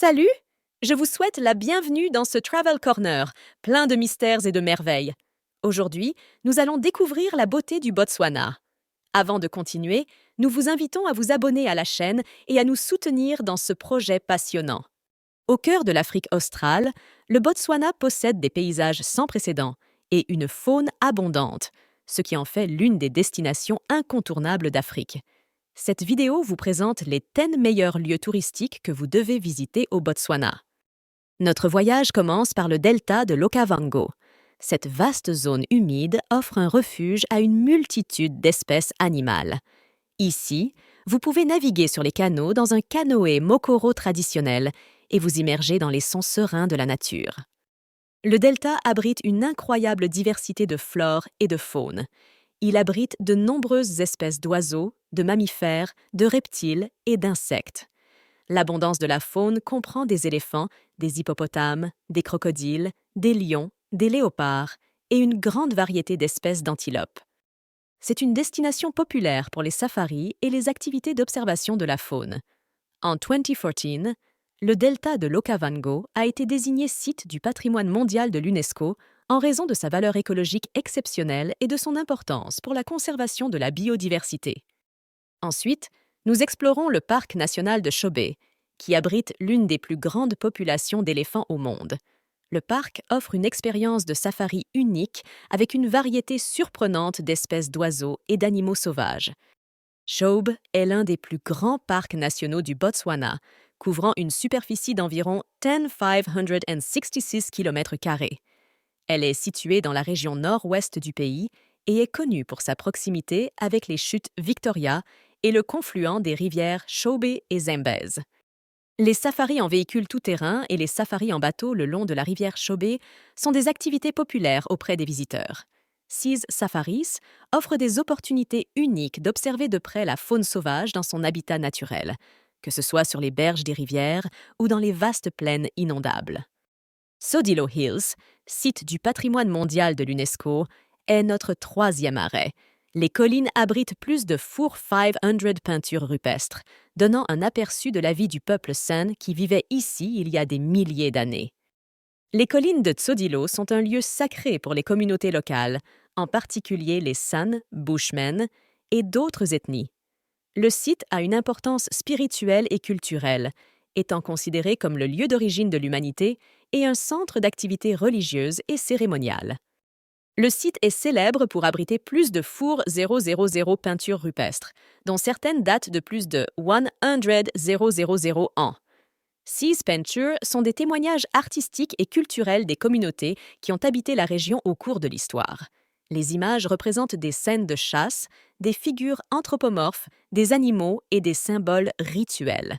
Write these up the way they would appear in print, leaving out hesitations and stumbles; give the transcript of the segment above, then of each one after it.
Salut! Je vous souhaite la bienvenue dans ce Travel Corner, plein de mystères et de merveilles. Aujourd'hui, nous allons découvrir la beauté du Botswana. Avant de continuer, nous vous invitons à vous abonner à la chaîne et à nous soutenir dans ce projet passionnant. Au cœur de l'Afrique australe, le Botswana possède des paysages sans précédent et une faune abondante, ce qui en fait l'une des destinations incontournables d'Afrique. Cette vidéo vous présente les 10 meilleurs lieux touristiques que vous devez visiter au Botswana. Notre voyage commence par le delta de l'Okavango. Cette vaste zone humide offre un refuge à une multitude d'espèces animales. Ici, vous pouvez naviguer sur les canaux dans un canoë mokoro traditionnel et vous immerger dans les sons sereins de la nature. Le delta abrite une incroyable diversité de flore et de faune. Il abrite de nombreuses espèces d'oiseaux, de mammifères, de reptiles et d'insectes. L'abondance de la faune comprend des éléphants, des hippopotames, des crocodiles, des lions, des léopards et une grande variété d'espèces d'antilopes. C'est une destination populaire pour les safaris et les activités d'observation de la faune. En 2014, le delta de l'Okavango a été désigné site du patrimoine mondial de l'UNESCO en raison de sa valeur écologique exceptionnelle et de son importance pour la conservation de la biodiversité. Ensuite, nous explorons le parc national de Chobe, qui abrite l'une des plus grandes populations d'éléphants au monde. Le parc offre une expérience de safari unique avec une variété surprenante d'espèces d'oiseaux et d'animaux sauvages. Chobe est l'un des plus grands parcs nationaux du Botswana, couvrant une superficie d'environ 10,566 km². Elle est située dans la région nord-ouest du pays et est connue pour sa proximité avec les chutes Victoria et le confluent des rivières Chobe et Zambèze. Les safaris en véhicule tout-terrain et les safaris en bateau le long de la rivière Chobe sont des activités populaires auprès des visiteurs. Seas Safaris offre des opportunités uniques d'observer de près la faune sauvage dans son habitat naturel, que ce soit sur les berges des rivières ou dans les vastes plaines inondables. Sodilo Hills, site du patrimoine mondial de l'UNESCO, est notre troisième arrêt. Les collines abritent plus de 400 peintures rupestres, donnant un aperçu de la vie du peuple San qui vivait ici il y a des milliers d'années. Les collines de Tsodilo sont un lieu sacré pour les communautés locales, en particulier les San, Bushmen et d'autres ethnies. Le site a une importance spirituelle et culturelle, étant considéré comme le lieu d'origine de l'humanité et un centre d'activités religieuses et cérémoniales. Le site est célèbre pour abriter plus de 400 peintures rupestres, dont certaines datent de plus de 100 ans. Ces peintures sont des témoignages artistiques et culturels des communautés qui ont habité la région au cours de l'histoire. Les images représentent des scènes de chasse, des figures anthropomorphes, des animaux et des symboles rituels.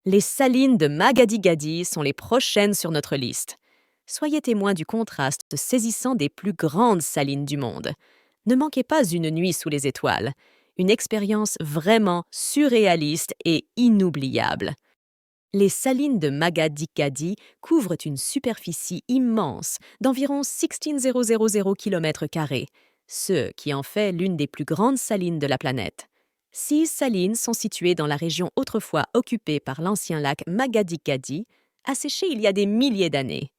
Les salines de Magadi-Gadi sont les prochaines sur notre liste. Soyez témoins du contraste saisissant des plus grandes salines du monde. Ne manquez pas une nuit sous les étoiles, une expérience vraiment surréaliste et inoubliable. Les salines de Magadi-Gadi couvrent une superficie immense d'environ 16 000 km², ce qui en fait l'une des plus grandes salines de la planète. 6 salines sont situées dans la région autrefois occupée par l'ancien lac Magadi-Gadi, asséché il y a des milliers d'années.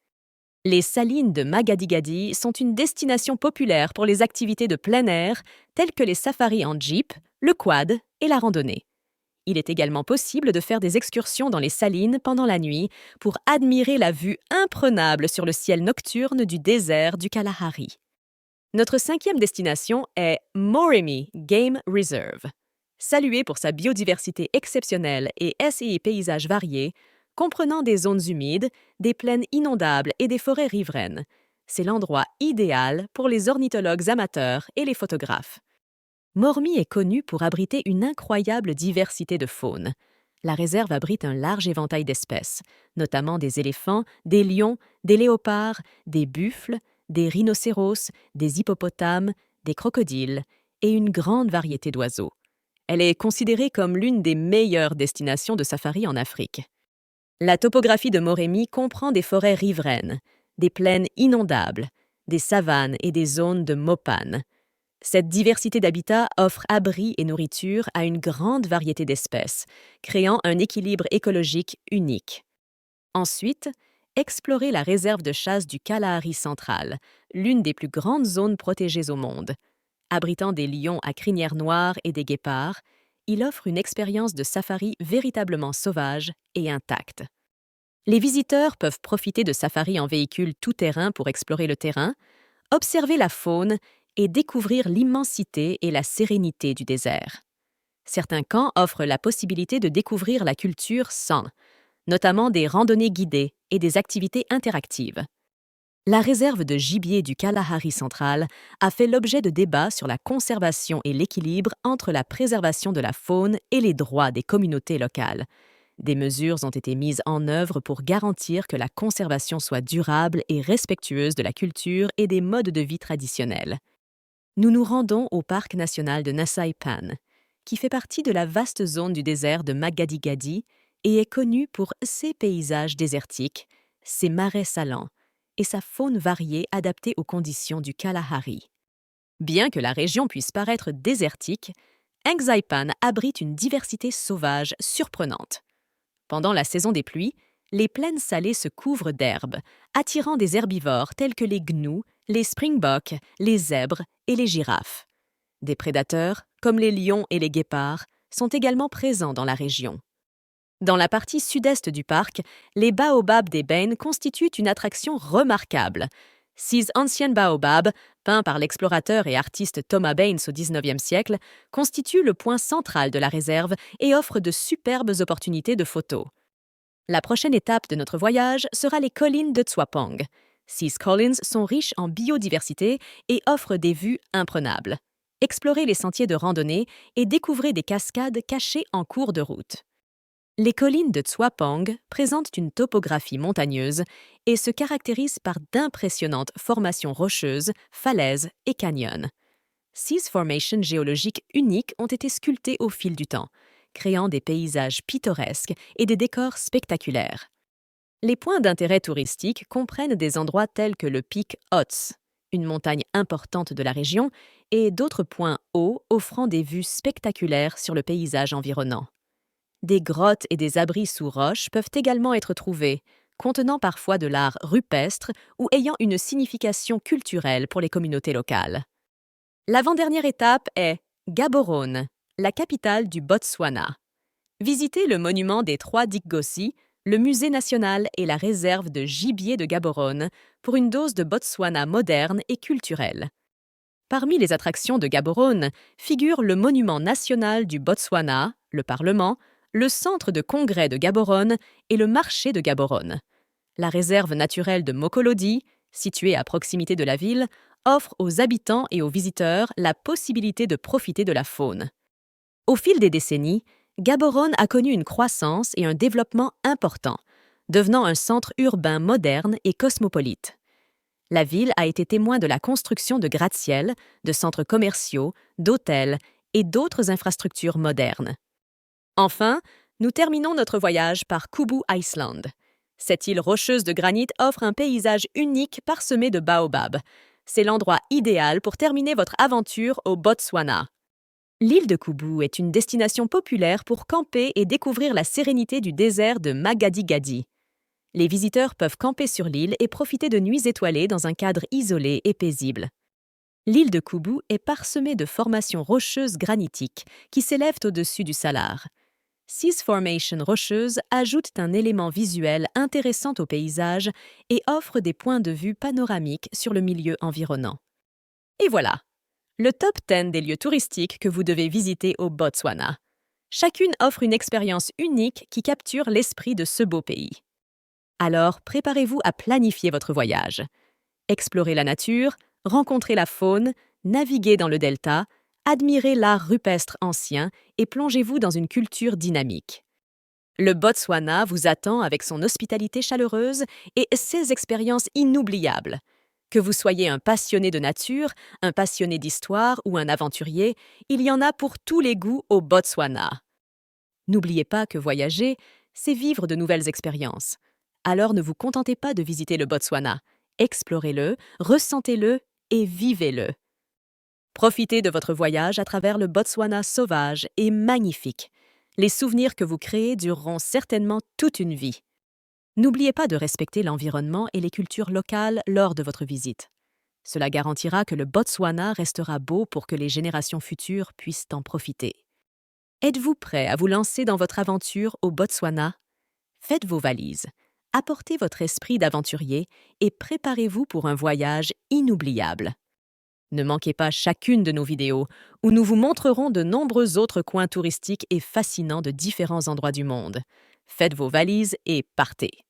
Les salines de Magadi-Gadi sont une destination populaire pour les activités de plein air telles que les safaris en jeep, le quad et la randonnée. Il est également possible de faire des excursions dans les salines pendant la nuit pour admirer la vue imprenable sur le ciel nocturne du désert du Kalahari. Notre 5e destination est Moremi Game Reserve. Salué pour sa biodiversité exceptionnelle et ses paysages variés, comprenant des zones humides, des plaines inondables et des forêts riveraines. C'est l'endroit idéal pour les ornithologues amateurs et les photographes. Moremi est connu pour abriter une incroyable diversité de faune. La réserve abrite un large éventail d'espèces, notamment des éléphants, des lions, des léopards, des buffles, des rhinocéros, des hippopotames, des crocodiles et une grande variété d'oiseaux. Elle est considérée comme l'une des meilleures destinations de safari en Afrique. La topographie de Moremi comprend des forêts riveraines, des plaines inondables, des savanes et des zones de mopane. Cette diversité d'habitats offre abri et nourriture à une grande variété d'espèces, créant un équilibre écologique unique. Ensuite, explorez la réserve de chasse du Kalahari central, l'une des plus grandes zones protégées au monde. Abritant des lions à crinière noire et des guépards, il offre une expérience de safari véritablement sauvage et intacte. Les visiteurs peuvent profiter de safaris en véhicule tout-terrain pour explorer le terrain, observer la faune et découvrir l'immensité et la sérénité du désert. Certains camps offrent la possibilité de découvrir la culture sans, notamment des randonnées guidées et des activités interactives. La réserve de gibier du Kalahari central a fait l'objet de débats sur la conservation et l'équilibre entre la préservation de la faune et les droits des communautés locales. Des mesures ont été mises en œuvre pour garantir que la conservation soit durable et respectueuse de la culture et des modes de vie traditionnels. Nous nous rendons au parc national de Nasaipan, qui fait partie de la vaste zone du désert de Magadi-Gadi et est connu pour ses paysages désertiques, ses marais salants et sa faune variée adaptée aux conditions du Kalahari. Bien que la région puisse paraître désertique, Saipan abrite une diversité sauvage surprenante. Pendant la saison des pluies, les plaines salées se couvrent d'herbes, attirant des herbivores tels que les gnous, les springboks, les zèbres et les girafes. Des prédateurs, comme les lions et les guépards, sont également présents dans la région. Dans la partie sud-est du parc, les baobabs des Bains constituent une attraction remarquable. 6 anciens baobabs, peints par l'explorateur et artiste Thomas Baines au XIXe siècle, constituent le point central de la réserve et offrent de superbes opportunités de photos. La prochaine étape de notre voyage sera les collines de Tswapong. 6 collines sont riches en biodiversité et offrent des vues imprenables. Explorez les sentiers de randonnée et découvrez des cascades cachées en cours de route. Les collines de Tswapong présentent une topographie montagneuse et se caractérisent par d'impressionnantes formations rocheuses, falaises et canyons. 6 formations géologiques uniques ont été sculptées au fil du temps, créant des paysages pittoresques et des décors spectaculaires. Les points d'intérêt touristique comprennent des endroits tels que le pic Ots, une montagne importante de la région, et d'autres points hauts offrant des vues spectaculaires sur le paysage environnant. Des grottes et des abris sous roches peuvent également être trouvés, contenant parfois de l'art rupestre ou ayant une signification culturelle pour les communautés locales. L'avant-dernière étape est Gaborone, la capitale du Botswana. Visitez le monument des 3 Dikgosi, le musée national et la réserve de gibier de Gaborone pour une dose de Botswana moderne et culturelle. Parmi les attractions de Gaborone figurent le monument national du Botswana, le Parlement, le centre de congrès de Gaborone et le marché de Gaborone. La réserve naturelle de Mokolodi, située à proximité de la ville, offre aux habitants et aux visiteurs la possibilité de profiter de la faune. Au fil des décennies, Gaborone a connu une croissance et un développement importants, devenant un centre urbain moderne et cosmopolite. La ville a été témoin de la construction de gratte-ciel, de centres commerciaux, d'hôtels et d'autres infrastructures modernes. Enfin, nous terminons notre voyage par Kubu Island. Cette île rocheuse de granit offre un paysage unique parsemé de baobabs. C'est l'endroit idéal pour terminer votre aventure au Botswana. L'île de Kubu est une destination populaire pour camper et découvrir la sérénité du désert de Magadi-Gadi. Les visiteurs peuvent camper sur l'île et profiter de nuits étoilées dans un cadre isolé et paisible. L'île de Kubu est parsemée de formations rocheuses granitiques qui s'élèvent au-dessus du salar. 6 formations rocheuses ajoutent un élément visuel intéressant au paysage et offrent des points de vue panoramiques sur le milieu environnant. Et voilà, le top 10 des lieux touristiques que vous devez visiter au Botswana. Chacune offre une expérience unique qui capture l'esprit de ce beau pays. Alors, préparez-vous à planifier votre voyage. Explorez la nature, rencontrez la faune, naviguez dans le delta, admirez l'art rupestre ancien et plongez-vous dans une culture dynamique. Le Botswana vous attend avec son hospitalité chaleureuse et ses expériences inoubliables. Que vous soyez un passionné de nature, un passionné d'histoire ou un aventurier, il y en a pour tous les goûts au Botswana. N'oubliez pas que voyager, c'est vivre de nouvelles expériences. Alors ne vous contentez pas de visiter le Botswana. Explorez-le, ressentez-le et vivez-le. Profitez de votre voyage à travers le Botswana sauvage et magnifique. Les souvenirs que vous créez dureront certainement toute une vie. N'oubliez pas de respecter l'environnement et les cultures locales lors de votre visite. Cela garantira que le Botswana restera beau pour que les générations futures puissent en profiter. Êtes-vous prêt à vous lancer dans votre aventure au Botswana? Faites vos valises, apportez votre esprit d'aventurier et préparez-vous pour un voyage inoubliable. Ne manquez pas chacune de nos vidéos où nous vous montrerons de nombreux autres coins touristiques et fascinants de différents endroits du monde. Faites vos valises et partez!